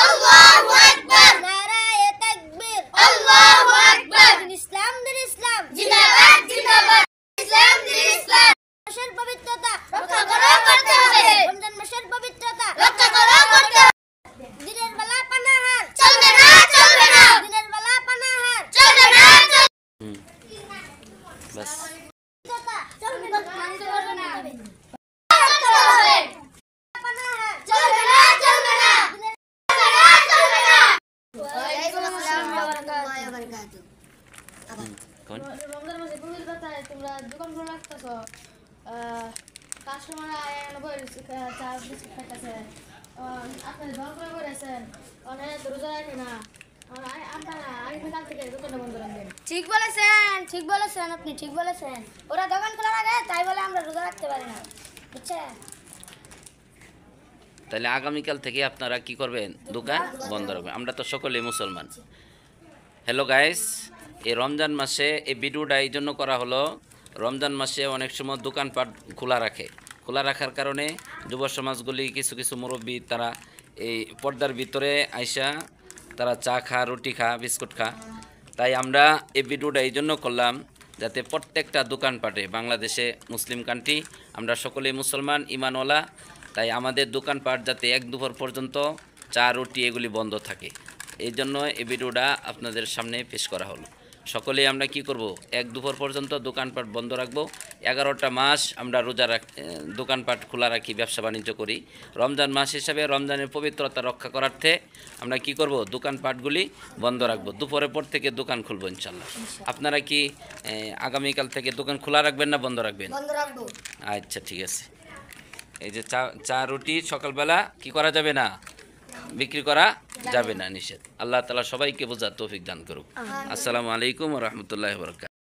আল্লাহু আকবার, নারায়ে তাকবীর, আল্লাহু আকবার, ইসলাম দিন ইসলাম, জিন্দাবাদ জিন্দাবাদ, ইসলাম দিন ইসলাম। মাসের পবিত্রতা রক্ষা করতে হবে, রমজান মাসের পবিত্রতা রক্ষা করতে হবে। দিনের বেলা পানাহার চলবে না, চলবে না, দিনের বেলা পানাহার চলবে না, বাস চলবে না, চলবে না, রমজান মাসে পবিত্রতায় তোমরা দোকান খোলা রাখতেছ, কাস্টমার চা বিস্কুট খাইতেছে, আপনারা দোকান খোলা করেছেন, অনেক রোজা রাখে না, আপনারা আগামীকাল থেকে দোকানটা বন্ধ রাখবেন। ঠিক বলেছেন, ঠিক বলেছেন, আপনি ঠিক বলেছেন। ওরা দোকান খোলা রাখে তাই বলে আমরা রোজা রাখতে পারি না, বুঝছেন? তাহলে আগামীকাল থেকে আপনারা কি করবেন? দোকান বন্ধ রাখবেন। আমরা তো সকলেই মুসলমান। হ্যালো গাইস, এই রমজান মাসে এই ভিডিওটা এই জন্য করা হলো, রমজান মাসে অনেক সময় দোকানপাট খোলা রাখে। খোলা রাখার কারণে যুব সমাজগুলি কিছু কিছু মুরব্বী তারা এই পর্দার ভিতরে আইসা তারা চা খা, রুটি খা, বিস্কুট খা। তাই আমরা এই ভিডিওটা এই জন্য করলাম যাতে প্রত্যেকটা দোকানপাটে, বাংলাদেশে মুসলিম কান্ট্রি, আমরা সকলেই মুসলমান ইমানওয়ালা, তাই আমাদের দোকানপাট যাতে এক দুপুর পর্যন্ত চা রুটি এগুলি বন্ধ থাকে, এই জন্য এই ভিডিওটা আপনাদের সামনে পেশ করা হলো। সকলেই আমরা কি করব? এক দুপুর পর্যন্ত দোকানপাট বন্ধ রাখবো। 11টা মাস আমরা রোজা দোকানপাট খোলা রাখি, ব্যবসা বাণিজ্য করি। রমজান মাস হিসাবে রমজানের পবিত্রতা রক্ষা করার্থে আমরা কি করব? দোকানপাটগুলি বন্ধ রাখবো। দুপুরের পর থেকে দোকান খুলবো ইনশাল্লাহ। আপনারা কি আগামীকাল থেকে দোকান খোলা রাখবেন না বন্ধ রাখবেন? বন্ধ রাখবো। আচ্ছা, ঠিক আছে। এই যে চা রুটি সকালবেলা কি করা যাবে না, বিক্রি করা যাবে না, নিষেধ। আল্লাহ তাআলা সবাইকে বোঝার তৌফিক দান করুক। আসসালামু আলাইকুম ওয়া রাহমাতুল্লাহি ওয়া বারাকাতুহু।